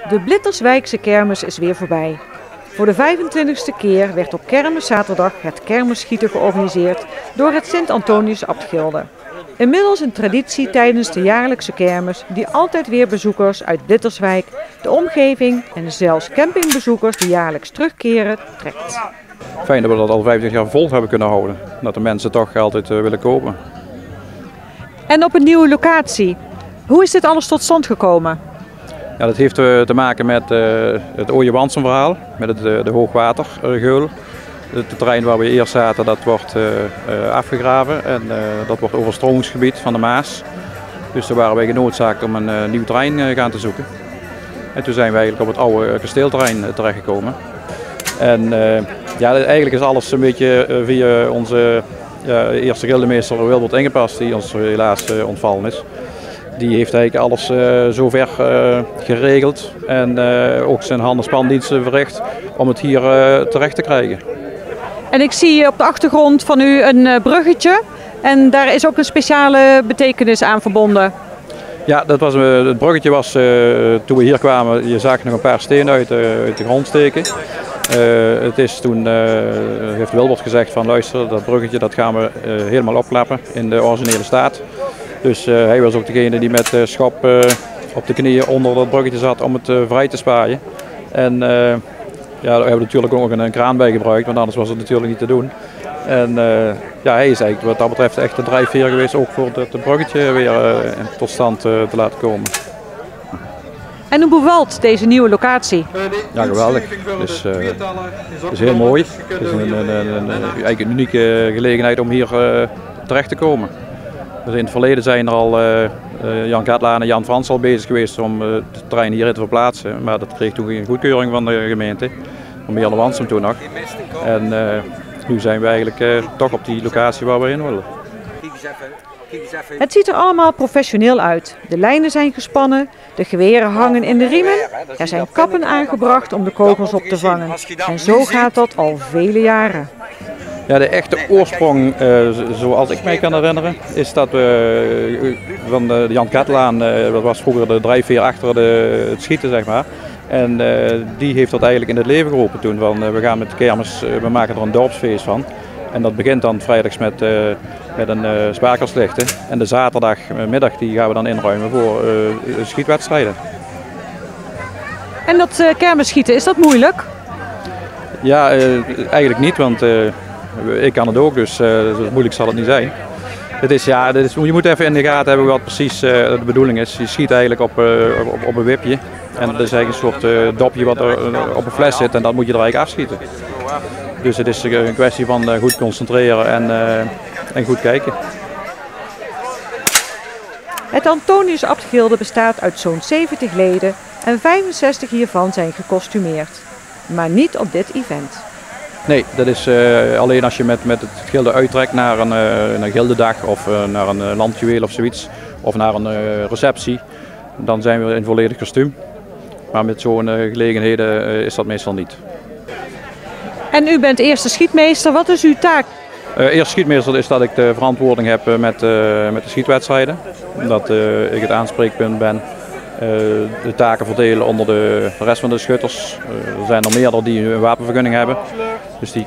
De Blitterswijkse kermis is weer voorbij. Voor de 25e keer werd op Kermiszaterdag het kermisschieten georganiseerd door het Sint-Antonius Abtgilde. Inmiddels een traditie tijdens de jaarlijkse kermis die altijd weer bezoekers uit Blitterswijk, de omgeving en zelfs campingbezoekers die jaarlijks terugkeren trekt. Fijn dat we dat al 25 jaar vol hebben kunnen houden. Dat de mensen toch altijd willen kopen. En op een nieuwe locatie. Hoe is dit alles tot stand gekomen? Ja, dat heeft te maken met het Ooije-Wansum verhaal, met de hoogwatergeul. Het terrein waar we eerst zaten, dat wordt afgegraven en dat wordt overstromingsgebied van de Maas. Dus daar waren wij genoodzaakt om een nieuw terrein gaan te zoeken. En toen zijn we eigenlijk op het oude kasteelterrein terechtgekomen. En ja, eigenlijk is alles een beetje via onze eerste gildemeester Wilbert Ingepast, die ons helaas ontvallen is. Die heeft eigenlijk alles zover geregeld en ook zijn hand- en spandiensten verricht om het hier terecht te krijgen. En ik zie op de achtergrond van u een bruggetje en daar is ook een speciale betekenis aan verbonden. Ja, het bruggetje was toen we hier kwamen, je zag nog een paar stenen uit de grond steken. Het is toen, heeft Wilbert gezegd van luister, dat bruggetje dat gaan we helemaal opklappen in de originele staat. Dus hij was ook degene die met schop op de knieën onder dat bruggetje zat om het vrij te spaaien. En ja, daar hebben we natuurlijk ook nog een kraan bij gebruikt, want anders was het natuurlijk niet te doen. En ja, hij is eigenlijk wat dat betreft echt de drijfveer geweest ook voor het bruggetje weer tot stand te laten komen. En hoe bevalt deze nieuwe locatie? Ja, geweldig. Dus, het is heel mooi. Het is eigenlijk een unieke gelegenheid om hier terecht te komen. Dus in het verleden zijn er al Jan Katlaan en Jan Frans al bezig geweest om het terrein hierin te verplaatsen. Maar dat kreeg toen geen goedkeuring van de gemeente, van Meer de Wansum toen nog. En nu zijn we eigenlijk toch op die locatie waar we heen willen. Het ziet er allemaal professioneel uit. De lijnen zijn gespannen, de geweren hangen in de riemen. Er zijn kappen aangebracht om de kogels op te vangen. En zo gaat dat al vele jaren. Ja, de echte oorsprong, zoals ik mij kan herinneren, is dat van Jan Katlaan, dat was vroeger de drijfveer achter het schieten, zeg maar. En die heeft dat eigenlijk in het leven geroepen toen. Van, we gaan met de kermis, we maken er een dorpsfeest van. En dat begint dan vrijdags met een spakerslichten. En de zaterdagmiddag die gaan we dan inruimen voor schietwedstrijden. En dat kermisschieten, is dat moeilijk? Ja, eigenlijk niet, want ik kan het ook, dus moeilijk zal het niet zijn. Je moet even in de gaten hebben wat precies de bedoeling is. Je schiet eigenlijk op een wipje. En dat is eigenlijk een soort dopje wat er op een fles zit en dat moet je er eigenlijk afschieten. Dus het is een kwestie van goed concentreren en goed kijken. Het Antonius Abtgilde bestaat uit zo'n 70 leden en 65 hiervan zijn gekostumeerd. Maar niet op dit event. Nee, dat is alleen als je met het gilde uittrekt naar een gildedag of naar een landjuweel of zoiets. Of naar een receptie. Dan zijn we in volledig kostuum. Maar met zo'n gelegenheden is dat meestal niet. En u bent eerste schietmeester. Wat is uw taak? Eerste schietmeester is dat ik de verantwoording heb met de schietwedstrijden. Dat ik het aanspreekpunt ben. De taken verdelen onder de rest van de schutters. Er zijn er meerdere die een wapenvergunning hebben. Dus die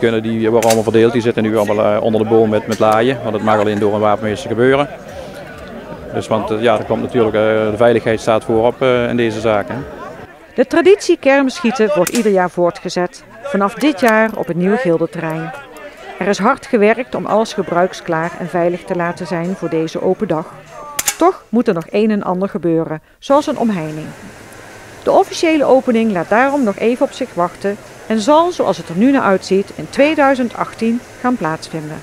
worden allemaal verdeeld. Die zitten nu allemaal onder de boom met laaien. Want het mag alleen door een wapenmeester gebeuren. Dus want ja, er komt natuurlijk, de veiligheid staat voorop in deze zaken. De traditie kermisschieten wordt ieder jaar voortgezet. Vanaf dit jaar op het nieuwe gildeterrein. Er is hard gewerkt om alles gebruiksklaar en veilig te laten zijn voor deze open dag. Toch moet er nog een en ander gebeuren, zoals een omheining. De officiële opening laat daarom nog even op zich wachten en zal, zoals het er nu naar uitziet, in 2018 gaan plaatsvinden.